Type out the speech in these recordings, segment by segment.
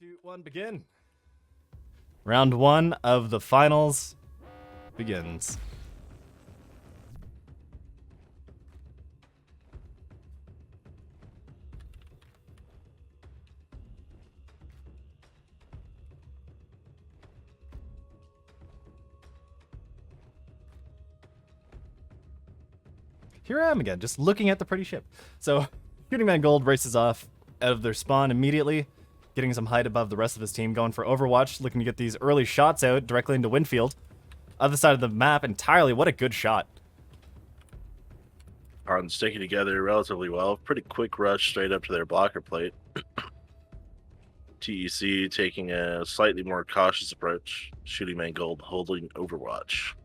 2, 1, begin. Round 1 of the finals begins. Here I am again, just looking at the pretty ship. So, Shooting Man Gold races off out of their spawn immediately, getting some height above the rest of his team, going for Overwatch, looking to get these early shots out directly into Winfield. Other side of the map entirely, what a good shot. On sticking together relatively well. Pretty quick rush straight up to their blocker plate. TEC taking a slightly more cautious approach. Shooting Man Gold holding Overwatch.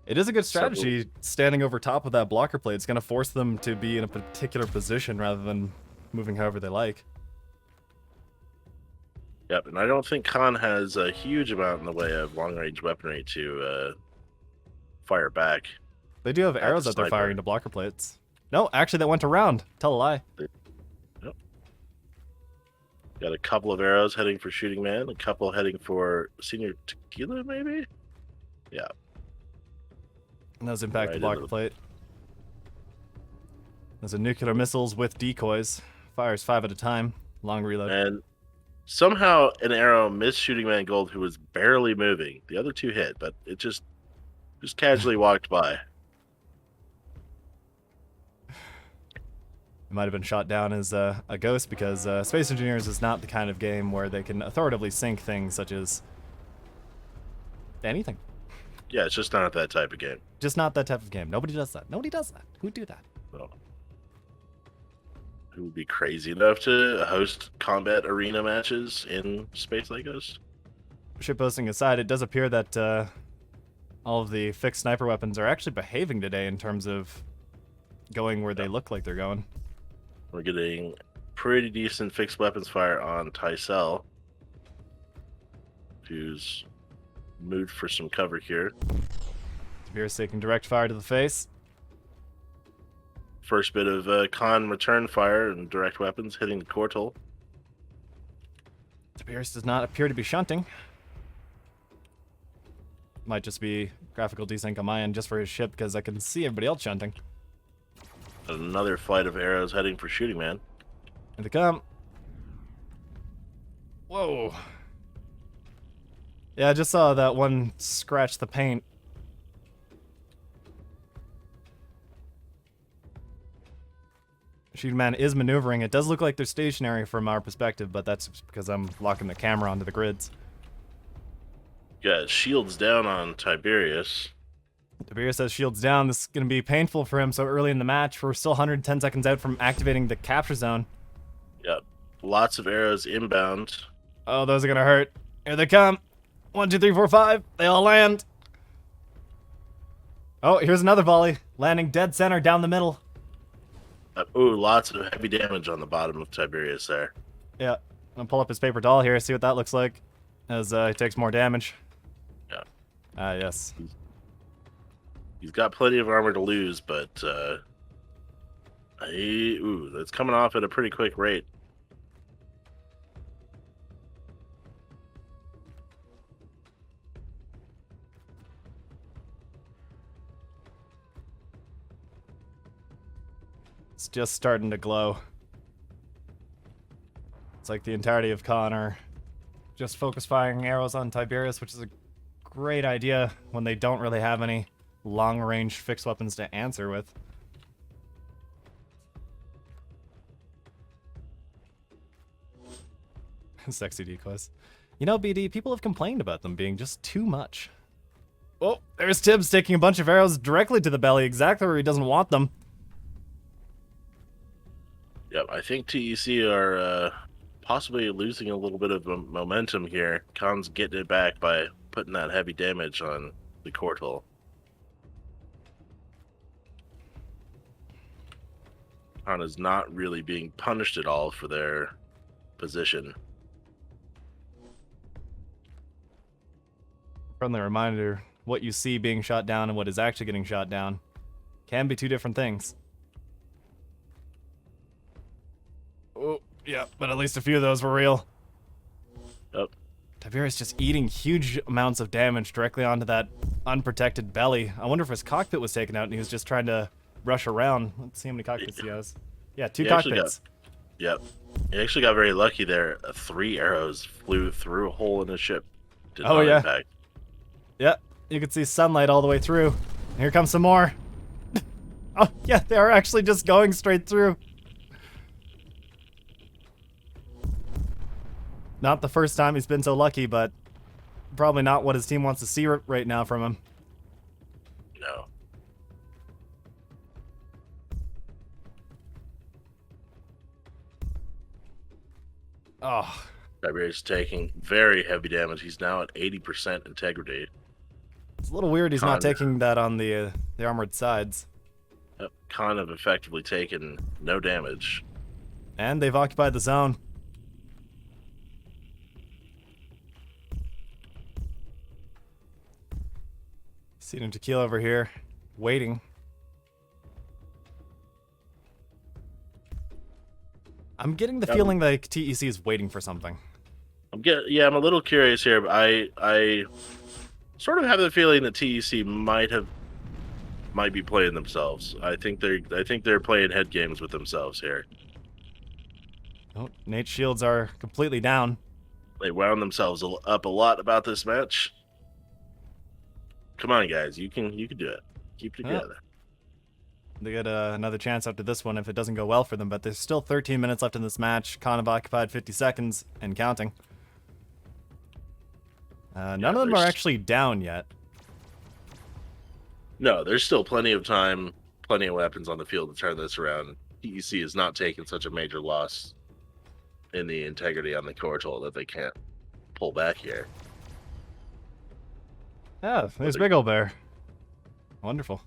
It is a good strategy, standing over top of that blocker plate. It's going to force them to be in a particular position rather than moving however they like. Yep, and I don't think Khan has a huge amount in the way of long-range weaponry to fire back. They do have arrows that they're firing to blocker plates. No, actually that went around. Tell a lie. Yep. Got a couple of arrows heading for Shooting Man, a couple heading for Senior Tequila, maybe? Yeah. And those impact the blocker plate. Those are nuclear missiles with decoys. Fires 5 at a time. Long reload. And somehow an arrow missed Shooting Man Gold, who was barely moving. The other two hit, but it just casually walked by. It might have been shot down as a ghost because Space Engineers is not the kind of game where they can authoritatively sync things such as anything. Yeah, it's just not that type of game. Just not that type of game. Nobody does that. Nobody does that. Who'd do that? Well, who would be crazy enough to host combat arena matches in Space Legos? Shitposting aside, it does appear that all of the fixed sniper weapons are actually behaving today in terms of going where they look like they're going. We're getting pretty decent fixed weapons fire on Tycel, who's moved for some cover here. Tiberius taking direct fire to the face. First bit of Khan return fire and direct weapons hitting the Cortal. Tiberius does not appear to be shunting. Might just be graphical desync on my end just for his ship because I can see everybody else shunting. Another flight of arrows heading for Shooting Man. Here they come. Whoa. Yeah, I just saw that one scratch the paint. Shooting Man is maneuvering. It does look like they're stationary from our perspective, but that's because I'm locking the camera onto the grids. Got shields down on Tiberius. Tiberius has shields down. This is going to be painful for him so early in the match. We're still 110 seconds out from activating the capture zone. Yep. Lots of arrows inbound. Oh, those are going to hurt. Here they come. 1, 2, 3, 4, 5. They all land. Oh, here's another volley. Landing dead center down the middle. Ooh, lots of heavy damage on the bottom of Tiberius there. Yeah. I'm going to pull up his paper doll here, see what that looks like as he takes more damage. Yeah. Ah, yes. He's got plenty of armor to lose, but that's coming off at a pretty quick rate. It's just starting to glow. It's like the entirety of Khan are just focus firing arrows on Tiberius, which is a great idea when they don't really have any long-range fixed weapons to answer with. Sexy decoys. You know, BD, people have complained about them being just too much. Oh, there's Tibbs taking a bunch of arrows directly to the belly, exactly where he doesn't want them. Yep, I think TEC are possibly losing a little bit of momentum here. Khan's getting it back by putting that heavy damage on the Cortal. Khan is not really being punished at all for their position. Friendly reminder, what you see being shot down and what is actually getting shot down can be two different things. Oh, Yeah, but at least a few of those were real. Oh, Tiberius just eating huge amounts of damage directly onto that unprotected belly. I wonder if his cockpit was taken out and he was just trying to rush around. Let's see how many cockpits he has. Yeah, 2 he actually cockpits. yep. He actually got very lucky there. 3 arrows flew through a hole in his ship. Did Oh, not yeah. impact. Yep, you can see sunlight all the way through. Here comes some more. Oh, yeah, they are actually just going straight through. Not the first time he's been so lucky, but probably not what his team wants to see right now from him. No. Oh, Tiberius taking very heavy damage. He's now at 80% integrity. it's a little weird he's not Con- taking that on the armored sides. Khan have effectively taken no damage. And they've occupied the zone. Seeing Tequila over here, waiting. I'm getting the feeling like TEC is waiting for something. I'm a little curious here, but I sort of have the feeling that TEC might be playing themselves. I think they're playing head games with themselves here. Oh, Nate's shields are completely down. They wound themselves up a lot about this match. Come on, guys, you can do it. Keep it together. They get another chance after this one if it doesn't go well for them, but there's still 13 minutes left in this match. Khan have occupied 50 seconds and counting. None of them are actually down yet. No, there's still plenty of time, plenty of weapons on the field to turn this around. TEC is not taking such a major loss in the integrity on the core toll that they can't pull back here. Yeah, there's Big Ol' Bear. Wonderful.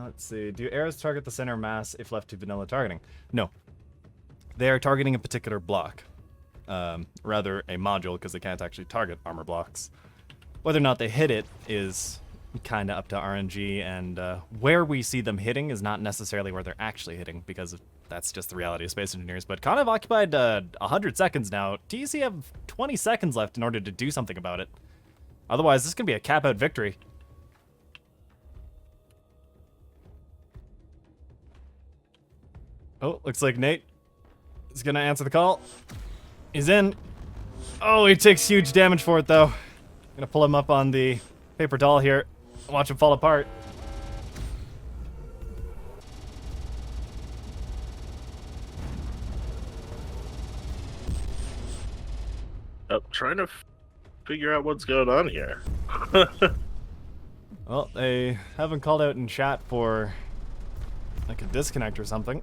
Let's see. Do arrows target the center mass if left to vanilla targeting? No. They are targeting a particular block. Rather, a module, because they can't actually target armor blocks. Whether or not they hit it is kind of up to RNG, and where we see them hitting is not necessarily where they're actually hitting, because that's just the reality of Space Engineers. But Khan have occupied 100 seconds now. TEC have 20 seconds left in order to do something about it. Otherwise, this could be a cap-out victory. Oh, looks like Nate is going to answer the call. He's in. Oh, he takes huge damage for it, though. Gonna pull him up on the paper doll here. Watch him fall apart. I'm trying to figure out what's going on here. Well, they haven't called out in chat for like a disconnect or something.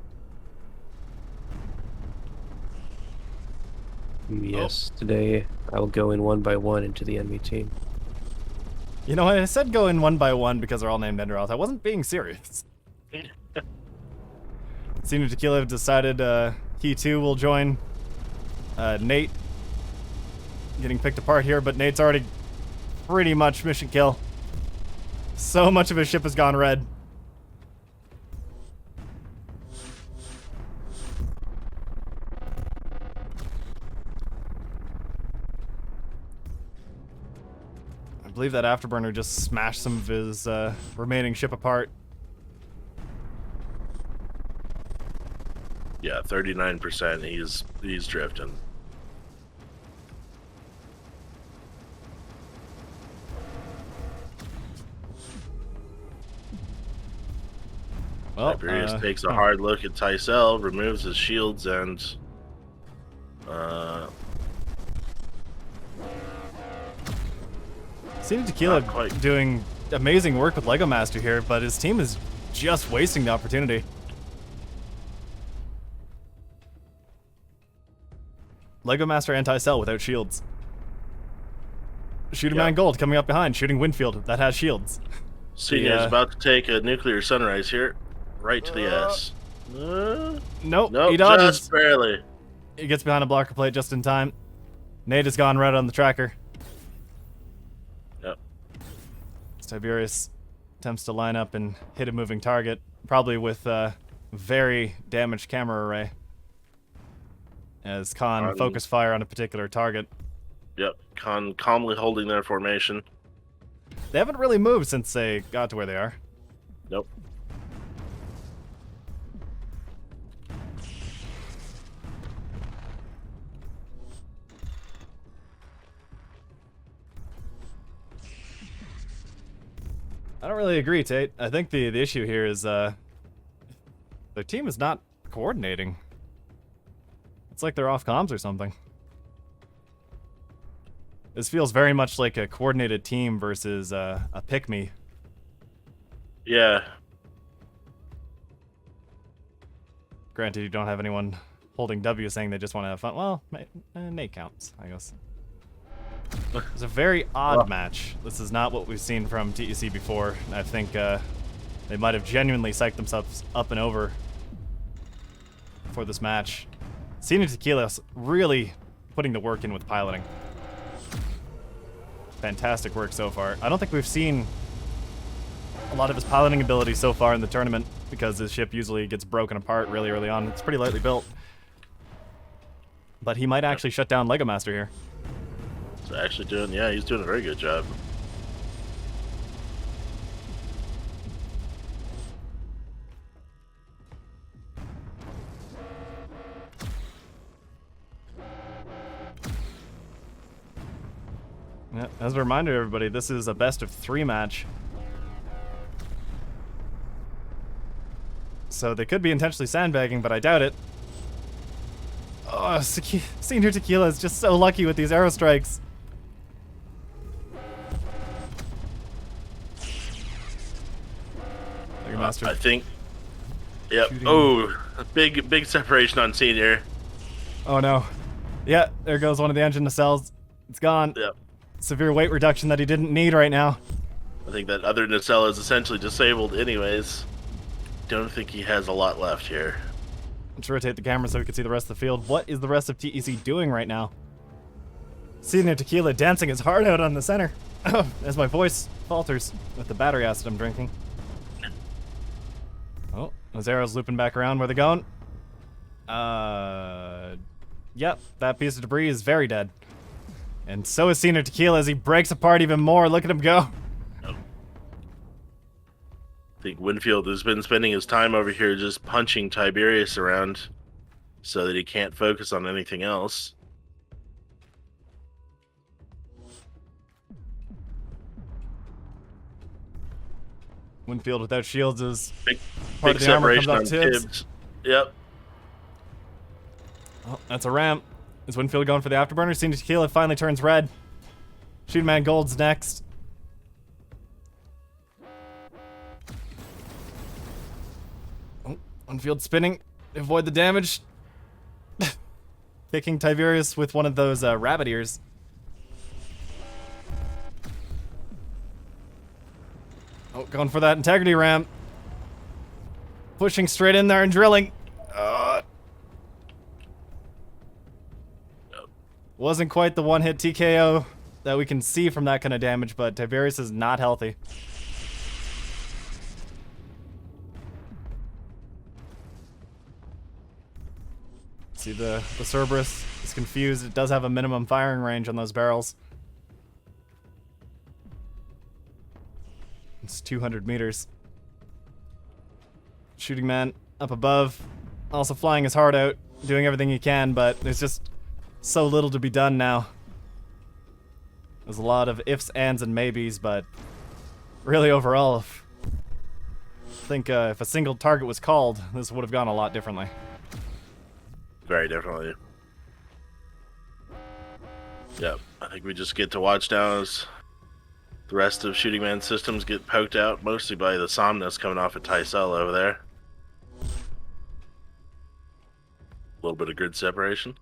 Yes, today I will go in 1 by 1 into the enemy team. You know, I said go in 1 by 1 because they're all named Enderoth. I wasn't being serious. Senior Tequila have decided he too will join Nate. Getting picked apart here, but Nate's already pretty much mission kill. So much of his ship has gone red. I believe that Afterburner just smashed some of his remaining ship apart. Yeah, 39%. He's drifting. Well, Tiberius takes a hard look at Tysel, removes his shields, and Senior Tequila not quite. doing amazing work with Lego Master here, but his team is just wasting the opportunity. Lego Master anti-cell without shields. Shooter Man Gold coming up behind, shooting Winfield that has shields. Senior is about to take a nuclear sunrise here, right to the S. Nope, Nope, he dodges. just barely. He gets behind a blocker plate just in time. Nate has gone right on the tracker. Yep. Tiberius attempts to line up and hit a moving target, probably with very damaged camera array. As Khan focus fire on a particular target. Yep, Khan calmly holding their formation. They haven't really moved since they got to where they are. Nope. I don't really agree, Tate. I think the issue here is their team is not coordinating. It's like they're off comms or something. This feels very much like a coordinated team versus a pick-me. Yeah. Granted, you don't have anyone holding W saying they just want to have fun. Well, Nate counts, I guess. It's a very odd match. This is not what we've seen from TEC before. I think they might have genuinely psyched themselves up and over for this match. Senior Tequila's really putting the work in with piloting. Fantastic work so far. I don't think we've seen a lot of his piloting ability so far in the tournament because his ship usually gets broken apart really early on. It's pretty lightly built. But he might actually shut down Lego Master here. He's actually doing, yeah, he's doing a very good job. Yeah, as a reminder, everybody, this is a best-of-3 match. So they could be intentionally sandbagging, but I doubt it. Oh, Senior Tequila is just so lucky with these aerostrikes. Lego Master. I think. Yep. Shooting. Oh, a big separation on Senior. Oh no. Yeah, there goes one of the engine nacelles. It's gone. Yep. Severe weight reduction that he didn't need right now. I think that other nacelle is essentially disabled anyways. Don't think he has a lot left here. Let's rotate the camera so we can see the rest of the field. What is the rest of TEC doing right now? Senior Tequila dancing his heart out on the center. As my voice falters with the battery acid I'm drinking. Oh, those arrows looping back around. Where they going? Yep, that piece of debris is very dead. And so is Senior Tequila as he breaks apart even more. Look at him go. I think Winfield has been spending his time over here just punching Tiberius around so that he can't focus on anything else. Winfield without shields is Big part of the armor comes separation off on Tibbs. Tibbs. Yep. Oh, that's a ramp. Is Winfield going for the afterburner? Senior Tequila finally turns red. Shooting Man Gold's next. Oh, Winfield spinning. Avoid the damage. Kicking Tiberius with one of those rabbit ears. Oh, going for that integrity ramp. Pushing straight in there and drilling. Wasn't quite the one-hit TKO that we can see from that kind of damage, but Tiberius is not healthy. See, the Cerberus is confused. It does have a minimum firing range on those barrels. It's 200 meters. Shooting Man up above, also flying his heart out, doing everything he can, but there's just so little to be done now. There's a lot of ifs, ands, and maybes, but really overall, I think if a single target was called, this would have gone a lot differently. Very definitely. Yep. I think we just get to watch now as the rest of Shooting Man systems get poked out, mostly by the Somnus coming off at Tycel over there. A little bit of grid separation.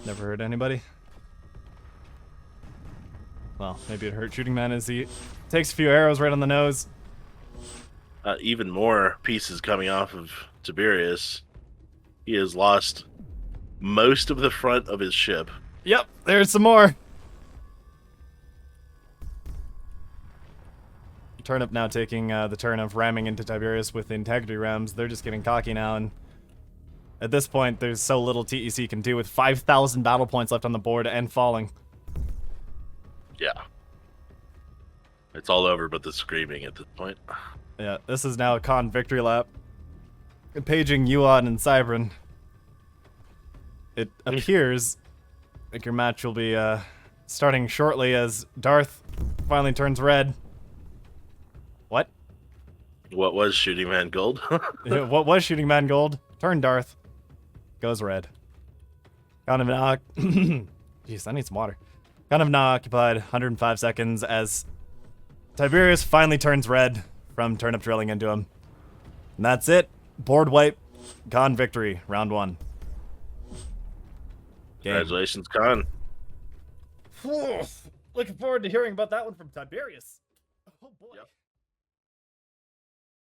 Never hurt anybody. Well, maybe it hurt Shooting Man as he takes a few arrows right on the nose. Even more pieces coming off of Tiberius. He has lost most of the front of his ship. Yep, there's some more. Turnip now taking the turn of ramming into Tiberius with integrity rams. They're just getting cocky now, and at this point, there's so little TEC can do with 5,000 battle points left on the board and falling. Yeah. It's all over but the screaming at this point. Yeah, this is now a con victory lap. Paging Yuan and Cybran. It appears like your match will be starting shortly as Darth finally turns red. What? What was Shooting Man Gold? Yeah, what was Shooting Man Gold? Turn Darth. Goes red. Kind of now. Jeez, I need some water. Kind of now occupied 105 seconds as Tiberius finally turns red from Turnip drilling into him. And that's it. Board wipe. Con victory. Round 1. Game. Congratulations, Con. Looking forward to hearing about that one from Tiberius. Oh boy. Yep.